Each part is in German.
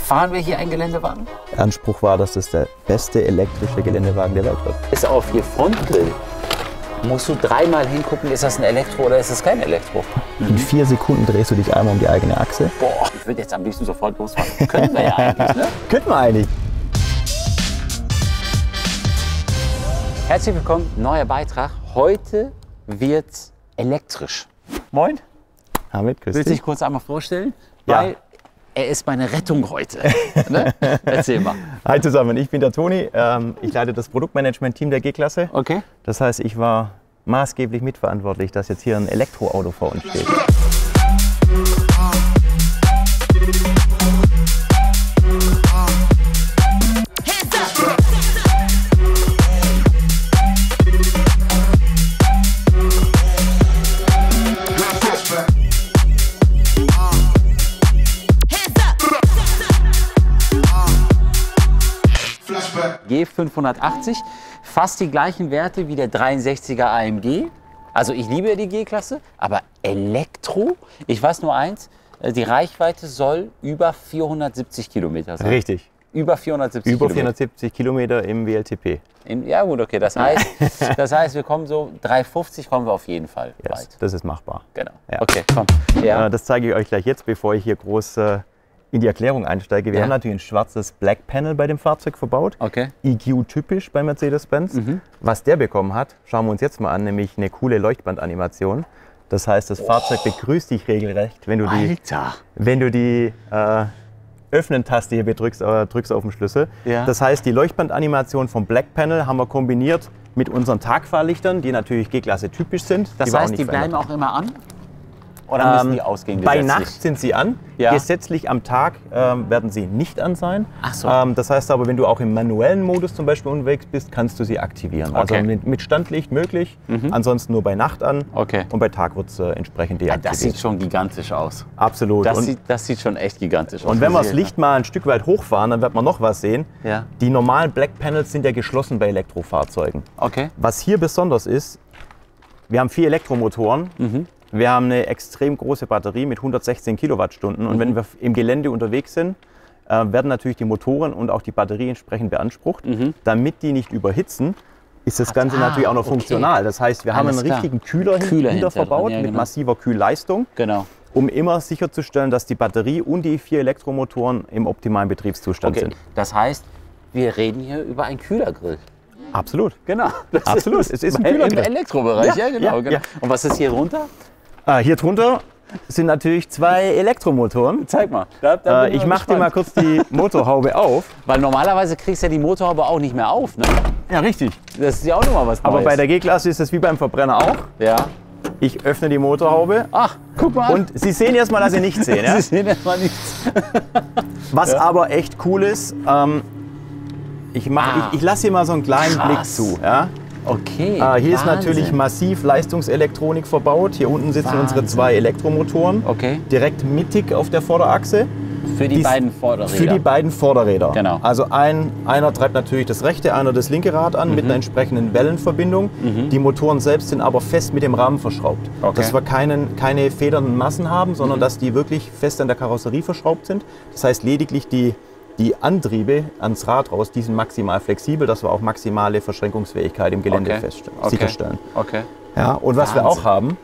Fahren wir hier einen Geländewagen? Der Anspruch war, dass das der beste elektrische Geländewagen der Welt wird. Ist auf hier Frontgrill. Musst du dreimal hingucken, ist das ein Elektro oder ist das kein Elektro? In 4 Sekunden drehst du dich einmal um die eigene Achse. Boah, ich würde jetzt am liebsten sofort losfahren. Können wir ja eigentlich, ne? Könnten wir eigentlich. Herzlich willkommen, neuer Beitrag. Heute wird's elektrisch. Moin. Hamid, grüß Willst du dich. dich kurz einmal vorstellen? Ja. Weil er ist meine Rettung heute. Ne? Erzähl mal. Hi zusammen, ich bin der Toni. Ich leite das Produktmanagement-Team der G-Klasse. Okay. Das heißt, ich war maßgeblich mitverantwortlich, dass jetzt hier ein Elektroauto vor uns steht. G580, fast die gleichen Werte wie der 63er AMG. Also ich liebe ja die G-Klasse, aber Elektro, ich weiß nur eins, die Reichweite soll über 470 Kilometer sein. Richtig. Über 470 Über Kilometer. 470 Kilometer im WLTP. Ja gut, okay, das heißt, wir kommen so 350 kommen wir auf jeden Fall weit. Yes, das ist machbar. Genau. Ja. Okay, komm. Ja. Das zeige ich euch gleich jetzt, bevor ich hier groß in die Erklärung einsteige. Wir Ja. haben natürlich ein schwarzes Black Panel bei dem Fahrzeug verbaut. Okay. EQ-typisch bei Mercedes-Benz. Was der bekommen hat, schauen wir uns jetzt mal an, nämlich eine coole Leuchtbandanimation. Das heißt, das Fahrzeug begrüßt dich regelrecht, wenn du die Öffnen-Taste hier drückst auf den Schlüssel. Ja. Das heißt, die Leuchtbandanimation vom Black Panel haben wir kombiniert mit unseren Tagfahrlichtern, die natürlich G-Klasse typisch sind. Das wir heißt, die bleiben auch immer an? Oder müssen die ausgehen Bei gesetzlich? Nacht sind sie an. Ja. Gesetzlich am Tag werden sie nicht an sein. Ach so. Das heißt aber, wenn du auch im manuellen Modus zum Beispiel unterwegs bist, kannst du sie aktivieren. Okay. Also mit Standlicht möglich, ansonsten nur bei Nacht an. Okay. Und bei Tag wird es entsprechend Ja, deaktiviert. das sieht schon gigantisch aus. Absolut. Das sieht schon echt gigantisch aus. Und wenn wir das Muss ich Licht mal ein Stück weit hochfahren, dann wird man noch was sehen. Ja. Die normalen Black Panels sind ja geschlossen bei Elektrofahrzeugen. Okay. Was hier besonders ist, wir haben 4 Elektromotoren. Wir haben eine extrem große Batterie mit 116 Kilowattstunden. Und wenn wir im Gelände unterwegs sind, werden natürlich die Motoren und auch die Batterie entsprechend beansprucht. Damit die nicht überhitzen, ist das Ganze natürlich auch noch funktional. Das heißt, wir haben Alles einen klar. richtigen Kühler Kühler hinter hinter verbaut drin, ja, mit genau. massiver Kühlleistung, Genau. um immer sicherzustellen, dass die Batterie und die 4 Elektromotoren im optimalen Betriebszustand Okay. sind. Das heißt, wir reden hier über einen Kühlergrill. Absolut. Genau. Das Absolut. Es ist ein Kühlergrill. Im Elektrobereich, ja, genau. ja. Und was ist hier runter? Hier drunter sind natürlich 2 Elektromotoren. Zeig mal. Da bin Ich mache dir mal kurz die Motorhaube auf. Weil normalerweise kriegst du ja die Motorhaube auch nicht mehr auf, ne? Ja, richtig. Das ist ja auch nochmal was Neues. Aber bei der G-Klasse ist es wie beim Verbrenner auch. Ja. Ich öffne die Motorhaube Ach, guck mal. und Sie sehen erstmal, dass Sie nichts sehen. Ja? Sie sehen erstmal nichts. Was aber echt cool ist, ich lasse hier mal so einen kleinen Blick Krass. zu. Ja? Okay. Hier ist Wahnsinn. natürlich massiv Leistungselektronik verbaut. Hier unten sitzen unsere Wahnsinn. 2 Elektromotoren. Okay. Direkt mittig auf der Vorderachse. Für die beiden Vorderräder. Für die beiden Vorderräder. Genau. Also einer treibt natürlich das rechte, einer das linke Rad an mit einer entsprechenden Wellenverbindung. Die Motoren selbst sind aber fest mit dem Rahmen verschraubt. Okay. Dass wir keine federnden Massen haben, sondern dass die wirklich fest an der Karosserie verschraubt sind. Das heißt lediglich die Antriebe ans Rad raus, die sind maximal flexibel, dass wir auch maximale Verschränkungsfähigkeit im Gelände Okay. sicherstellen. Okay. Ja, und was wir Wahnsinn. auch haben,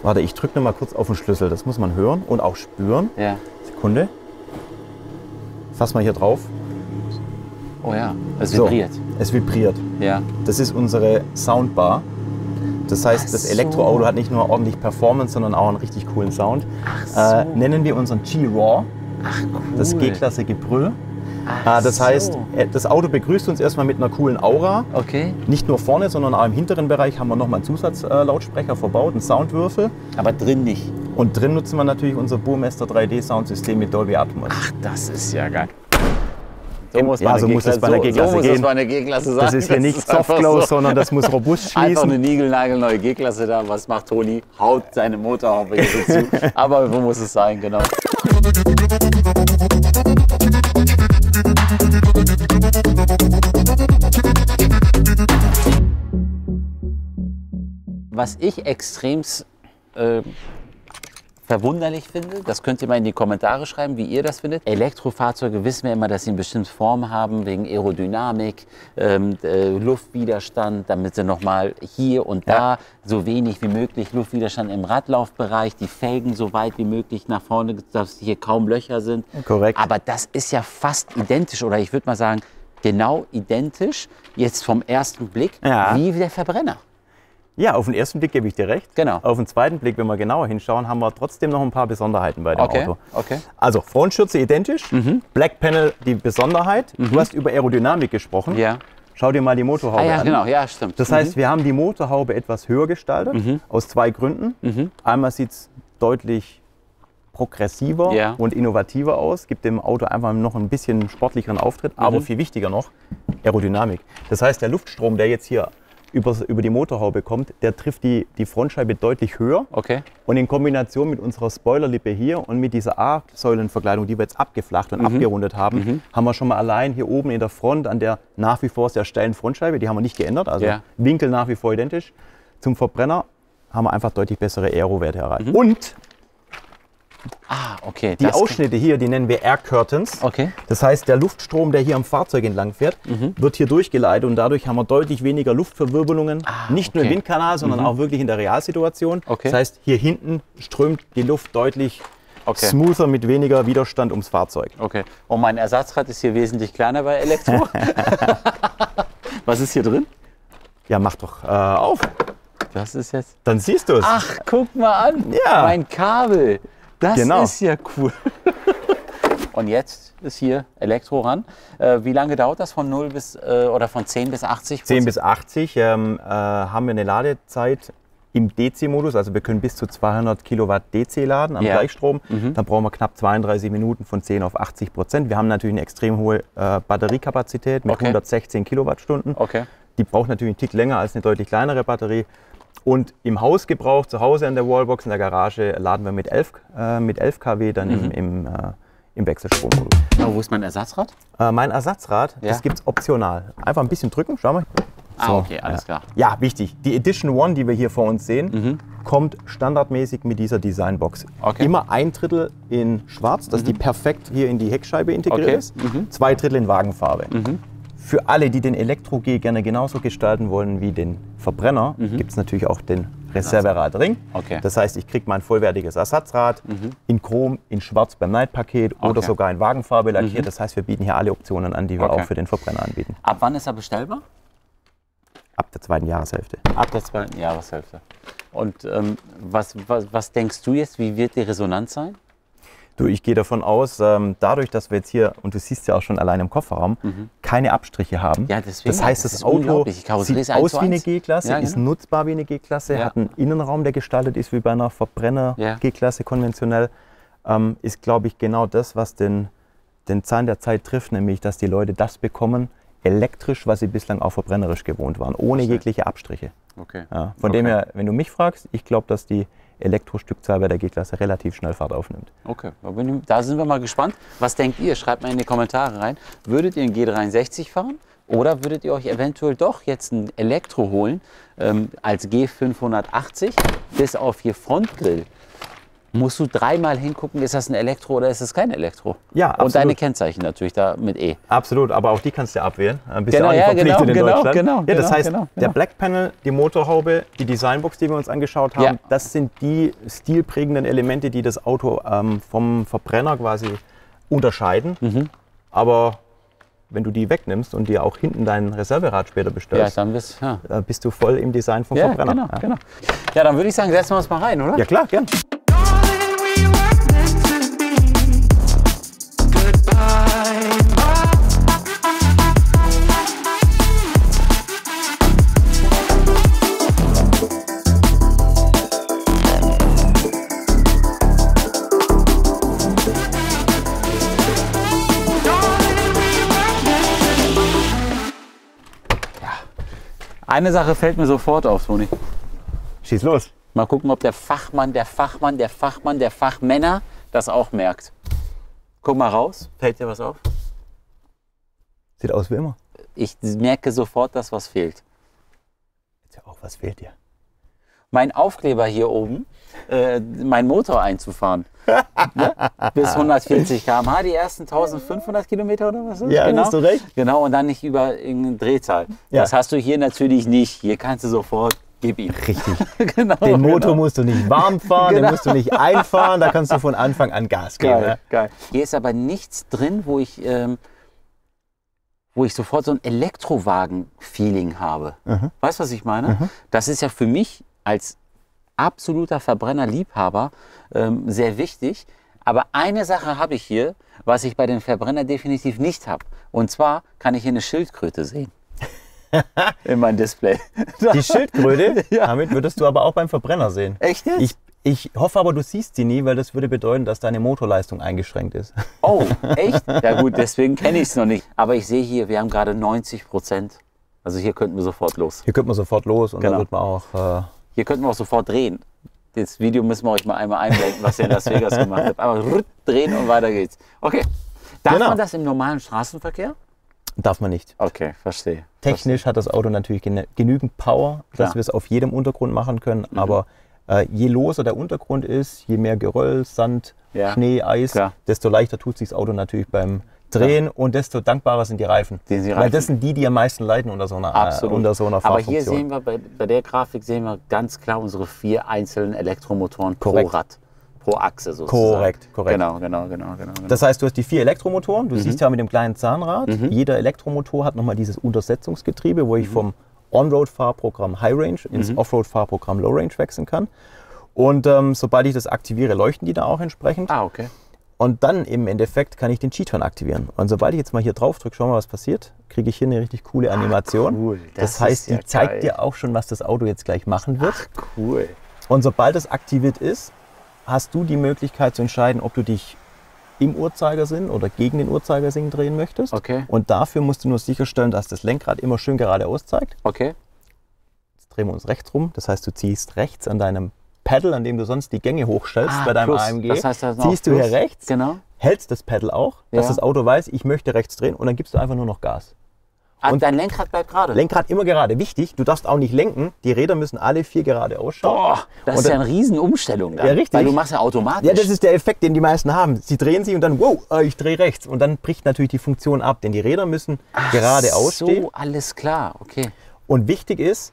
warte, ich drücke noch mal kurz auf den Schlüssel, das muss man hören und auch spüren. Ja. Sekunde. Fass mal hier drauf. Oh ja, es So, vibriert. es vibriert. Ja. Das ist unsere Soundbar. Das heißt, Ach das so. Elektroauto hat nicht nur ordentlich Performance, sondern auch einen richtig coolen Sound. Ach so. Nennen wir unseren G-Raw, Ach cool. das G-Klasse Gebrüll. Ach Das heißt, so. das Auto begrüßt uns erstmal mit einer coolen Aura. Okay. Nicht nur vorne, sondern auch im hinteren Bereich haben wir nochmal einen Zusatzlautsprecher verbaut, einen Soundwürfel. Aber drin nicht. Und drin nutzen wir natürlich unser Burmester 3D Soundsystem mit Dolby Atmos. Ach, das ist ja geil. Ja, so muss es bei der G-Klasse so muss gehen. es bei einer G-Klasse sein. Das ist hier nicht einfach Softclose, so. sondern das muss robust Einfach eine schließen. niegelnagelneue G-Klasse da. Was macht Toni? Haut seine Motorhaube hier so zu. Aber so muss es sein, genau. Was ich extremst verwunderlich finde. Das könnt ihr mal in die Kommentare schreiben, wie ihr das findet. Elektrofahrzeuge wissen wir immer, dass sie eine bestimmte Form haben, wegen Aerodynamik, Luftwiderstand, damit sie nochmal hier und da so wenig wie möglich Luftwiderstand im Radlaufbereich, die Felgen so weit wie möglich nach vorne, dass hier kaum Löcher sind. Korrekt. Aber das ist ja fast identisch, oder ich würde mal sagen, genau identisch, jetzt vom ersten Blick, wie der Verbrenner. Ja, auf den ersten Blick gebe ich dir recht. Genau. Auf den zweiten Blick, wenn wir genauer hinschauen, haben wir trotzdem noch ein paar Besonderheiten bei dem Auto. Okay. Also Frontschürze identisch, Black Panel die Besonderheit. Du hast über Aerodynamik gesprochen. Ja. Schau dir mal die Motorhaube an. Ja, genau, ja, stimmt. Das heißt, wir haben die Motorhaube etwas höher gestaltet, aus zwei Gründen. Einmal sieht es deutlich progressiver und innovativer aus, gibt dem Auto einfach noch ein bisschen sportlicheren Auftritt, aber viel wichtiger noch, Aerodynamik. Das heißt, der Luftstrom, der jetzt hier über die Motorhaube kommt, der trifft die Frontscheibe deutlich höher. Okay. Und in Kombination mit unserer Spoilerlippe hier und mit dieser A-Säulenverkleidung, die wir jetzt abgeflacht und abgerundet haben, haben wir schon mal allein hier oben in der Front an der nach wie vor sehr steilen Frontscheibe, die haben wir nicht geändert, also Winkel nach wie vor identisch. Zum Verbrenner haben wir einfach deutlich bessere Aero-Werte erreicht. Und okay. die Ausschnitte hier, die nennen wir Air Curtains. Okay. Das heißt, der Luftstrom, der hier am Fahrzeug entlang fährt, wird hier durchgeleitet und dadurch haben wir deutlich weniger Luftverwirbelungen. Nicht nur im Windkanal, sondern auch wirklich in der Realsituation. Okay. Das heißt, hier hinten strömt die Luft deutlich smoother mit weniger Widerstand ums Fahrzeug. Okay. Und mein Ersatzrad ist hier wesentlich kleiner bei Elektro. Was ist hier drin? Ja, mach doch auf. Das ist jetzt... Dann siehst du es. Ach, guck mal an. Ja. Mein Kabel. Das ist ja cool. Und jetzt ist hier Elektro ran. Wie lange dauert das von 0 bis oder von 10 bis 80%? 10 bis 80 haben wir eine Ladezeit im DC-Modus. Also wir können bis zu 200 Kilowatt DC laden am Gleichstrom. Dann brauchen wir knapp 32 Minuten von 10 auf 80%. Wir haben natürlich eine extrem hohe Batteriekapazität mit 116 Kilowattstunden. Okay. Die braucht natürlich einen Tick länger als eine deutlich kleinere Batterie. Und im Hausgebrauch, zu Hause an der Wallbox, in der Garage, laden wir mit 11 kW dann im Wechselstrommodus. Aber wo ist mein Ersatzrad? Mein Ersatzrad, das gibt es optional. Einfach ein bisschen drücken, schau mal. So, Okay, alles klar. Ja, wichtig. Die Edition One, die wir hier vor uns sehen, kommt standardmäßig mit dieser Designbox. Okay. Immer 1/3 in schwarz, dass die perfekt hier in die Heckscheibe integriert ist. 2/3 in Wagenfarbe. Für alle, die den Elektro-G gerne genauso gestalten wollen wie den Verbrenner, gibt es natürlich auch den Reserveradring. Okay. Das heißt, ich kriege mein vollwertiges Ersatzrad in Chrom, in Schwarz beim Night-Paket oder sogar in Wagenfarbe lackiert. Das heißt, wir bieten hier alle Optionen an, die wir auch für den Verbrenner anbieten. Ab wann ist er bestellbar? Ab der zweiten Jahreshälfte. Ab der zweiten Jahreshälfte. Und was denkst du jetzt, wie wird die Resonanz sein? Du, ich gehe davon aus, dadurch, dass wir jetzt hier, und du siehst ja auch schon allein im Kofferraum, keine Abstriche haben. Ja, deswegen, das heißt, das Auto sieht aus wie eine G-Klasse, Ja, ist nutzbar wie eine G-Klasse, hat einen Innenraum, der gestaltet ist wie bei einer Verbrenner-G-Klasse konventionell. Ist, glaube ich, genau das, was den Zahn der Zeit trifft, nämlich, dass die Leute das bekommen, elektrisch, was sie bislang auch verbrennerisch gewohnt waren, ohne jegliche Abstriche. Okay. Ja, von dem her, wenn du mich fragst, ich glaube, dass die Elektrostückzahl bei der G-Klasse relativ schnell Fahrt aufnimmt. Okay, da sind wir mal gespannt. Was denkt ihr? Schreibt mal in die Kommentare rein. Würdet ihr einen G63 fahren oder würdet ihr euch eventuell doch jetzt ein Elektro holen als G580 bis auf hier Frontgrill? Musst du dreimal hingucken, ist das ein Elektro oder ist es kein Elektro? Ja, absolut. Und deine Kennzeichen natürlich da mit E. Absolut, aber auch die kannst du abwählen. Bist Genau, du auch nicht verpflichtet in Deutschland. Genau, ja, das heißt, genau. der Black Panel, die Motorhaube, die Designbox, die wir uns angeschaut haben, das sind die stilprägenden Elemente, die das Auto vom Verbrenner quasi unterscheiden. Aber wenn du die wegnimmst und dir auch hinten dein Reserverad später bestellst, dann bist du voll im Design vom Verbrenner. Genau. Ja, dann würde ich sagen, setzen wir uns mal rein, oder? Ja klar, gern. Eine Sache fällt mir sofort auf, Toni. Schieß los. Mal gucken, ob der Fachmann der Fachmänner das auch merkt. Guck mal raus. Fällt dir was auf? Sieht aus wie immer. Ich merke sofort, dass was fehlt. Jetzt ja auch, was fehlt dir? meinen Aufkleber hier oben, meinen Motor einzufahren. Ne? Bis 140 km/h, die ersten 1500 Kilometer oder was? Ja, genau. hast du recht. Genau, und dann nicht über irgendeine Drehzahl. Ja. Das hast du hier natürlich nicht. Hier kannst du sofort, gib ihm. Richtig. Genau, Den Motor genau. musst du nicht warm fahren, Genau. den musst du nicht einfahren, da kannst du von Anfang an Gas geben. Geil, Ja? geil. Hier ist aber nichts drin, wo ich sofort so ein Elektrowagen-Feeling habe. Weißt du, was ich meine? Das ist ja für mich als absoluter Verbrennerliebhaber sehr wichtig. Aber eine Sache habe ich hier, was ich bei den Verbrenner definitiv nicht habe. Und zwar kann ich hier eine Schildkröte sehen. In meinem Display. Die Schildkröte, Ja. damit würdest du aber auch beim Verbrenner sehen. Echt jetzt? Ich hoffe aber, du siehst sie nie, weil das würde bedeuten, dass deine Motorleistung eingeschränkt ist. Oh, echt? Ja gut, deswegen kenne ich es noch nicht. Aber ich sehe hier, wir haben gerade 90%. Also hier könnten wir sofort los. Hier könnte man sofort los und Genau. dann wird man auch... Hier könnten wir auch sofort drehen. Das Video müssen wir euch mal einmal einblenden, was ihr in Las Vegas gemacht habt. Aber drehen und weiter geht's. Okay. Darf Genau. man das im normalen Straßenverkehr? darf man nicht. Okay, verstehe. Technisch hat das Auto natürlich genügend Power, dass Klar. wir es auf jedem Untergrund machen können. Aber je loser der Untergrund ist, je mehr Geröll, Sand, Ja. Schnee, Eis, Klar. desto leichter tut sich das Auto natürlich beim Drehen und desto dankbarer sind die Reifen. Die Weil Reifen. das sind die am meisten leiden unter so einer, Absolut. unter so einer Aber Fahrfunktion. hier sehen wir, bei der Grafik sehen wir ganz klar unsere 4 einzelnen Elektromotoren Korrekt. pro Rad, pro Achse sozusagen. Korrekt. Genau. Das heißt, du hast die 4 Elektromotoren, Mhm. du siehst ja mit dem kleinen Zahnrad, jeder Elektromotor hat nochmal dieses Untersetzungsgetriebe, wo ich vom On-Road-Fahrprogramm High Range ins Offroad-Fahrprogramm Low Range wechseln kann. Und sobald ich das aktiviere, leuchten die da auch entsprechend. Ah, okay. Und dann im Endeffekt kann ich den Cheat-Turn aktivieren. Und sobald ich jetzt mal hier drauf drücke, schau mal, was passiert, kriege ich hier eine richtig coole Animation. cool. Das Das heißt, ist ja die zeigt geil. dir auch schon, was das Auto jetzt gleich machen wird. Cool. Und sobald es aktiviert ist, hast du die Möglichkeit zu entscheiden, ob du dich im Uhrzeigersinn oder gegen den Uhrzeigersinn drehen möchtest. Okay. Und dafür musst du nur sicherstellen, dass das Lenkrad immer schön geradeaus zeigt. Okay. Jetzt drehen wir uns rechts rum. Das heißt, du ziehst rechts an deinem Pedal, an dem du sonst die Gänge hochstellst bei deinem Plus. AMG. Das heißt, da ist noch ziehst du Plus. hier rechts, Genau. hältst das Pedal auch, dass Ja. das Auto weiß, ich möchte rechts drehen und dann gibst du einfach nur noch Gas. Und dein Lenkrad bleibt gerade. Lenkrad immer gerade. Wichtig, du darfst auch nicht lenken. Die Räder müssen alle 4 gerade ausschauen. Boah, das Und ist ja dann- eine Riesenumstellung dann. Ja, richtig. Weil du machst ja automatisch. Ja, das ist der Effekt, den die meisten haben. Sie drehen sich und dann, wow, ich drehe rechts. Und dann bricht natürlich die Funktion ab, denn die Räder müssen geradeaus stehen. So, alles klar. Okay. Und wichtig ist,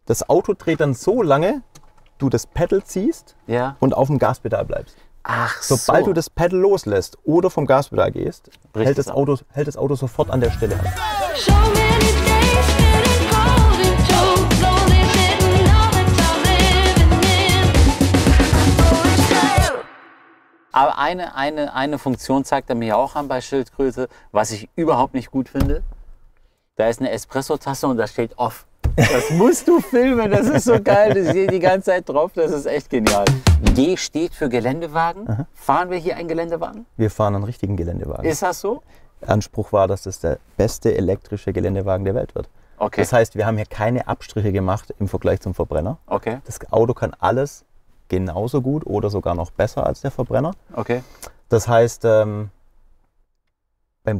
das Auto dreht dann so lange, du das Pedal ziehst Ja. und auf dem Gaspedal bleibst. Ach Sobald so. du das Pedal loslässt oder vom Gaspedal gehst, Bricht hält es das, ab. Auto, sofort an der Stelle an. So many days getting colder too, slowly getting all that I'm living in. Aber eine Funktion zeigt er mir auch an bei Schildkröte, was ich überhaupt nicht gut finde. Da ist eine Espresso-Tasse und da steht off. Das musst du filmen, das ist so geil. Das steht die ganze Zeit drauf, das ist echt genial. G steht für Geländewagen. Fahren wir hier einen Geländewagen? Wir fahren einen richtigen Geländewagen. Ist das so? Anspruch war, dass das der beste elektrische Geländewagen der Welt wird. Okay. Das heißt, wir haben hier keine Abstriche gemacht im Vergleich zum Verbrenner. Okay, Das Auto kann alles genauso gut oder sogar noch besser als der Verbrenner. okay. Das heißt, beim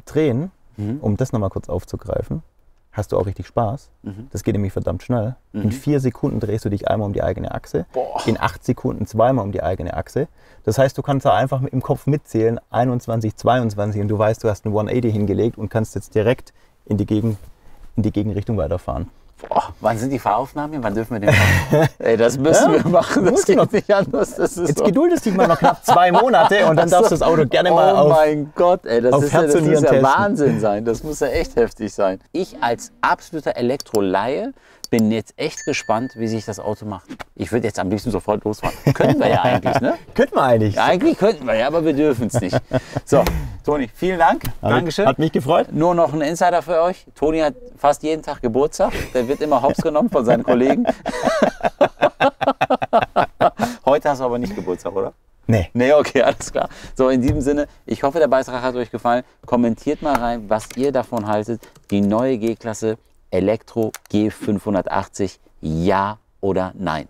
Drehen, Mhm. um das nochmal kurz aufzugreifen, hast du auch richtig Spaß. Mhm. Das geht nämlich verdammt schnell. In 4 Sekunden drehst du dich einmal um die eigene Achse. Boah. In 8 Sekunden zweimal um die eigene Achse. Das heißt, du kannst da einfach im Kopf mitzählen, 21, 22 und du weißt, du hast einen 180 hingelegt und kannst jetzt direkt in die Gegenrichtung weiterfahren. Boah, wann sind die Fahraufnahmen hier? Wann dürfen wir den machen? Ey, das müssen wir machen, das musst du geht noch. nicht anders. Das ist Jetzt so. geduldest dich mal noch knapp 2 Monate und dann darfst du das Auto gerne mal Oh auf... mein Gott, ey, das auf ist ja, Herz das und muss Nieren ja testen. Wahnsinn sein. Das muss ja echt heftig sein. Ich als absoluter Elektrolaie bin jetzt echt gespannt, wie sich das Auto macht. Ich würde jetzt am liebsten sofort losfahren. Können wir ja eigentlich, ne? Könnten wir eigentlich. Ja, eigentlich könnten wir ja, aber wir dürfen es nicht. So, Toni, vielen Dank. Dankeschön. Hat mich gefreut. Nur noch ein Insider für euch. Toni hat fast jeden Tag Geburtstag. Der wird immer hops genommen von seinen Kollegen. Heute hast du aber nicht Geburtstag, oder? Nee. Nee, okay, alles klar. So, in diesem Sinne, ich hoffe, der Beitrag hat euch gefallen. Kommentiert mal rein, was ihr davon haltet. Die neue G-Klasse Elektro G580, ja oder nein?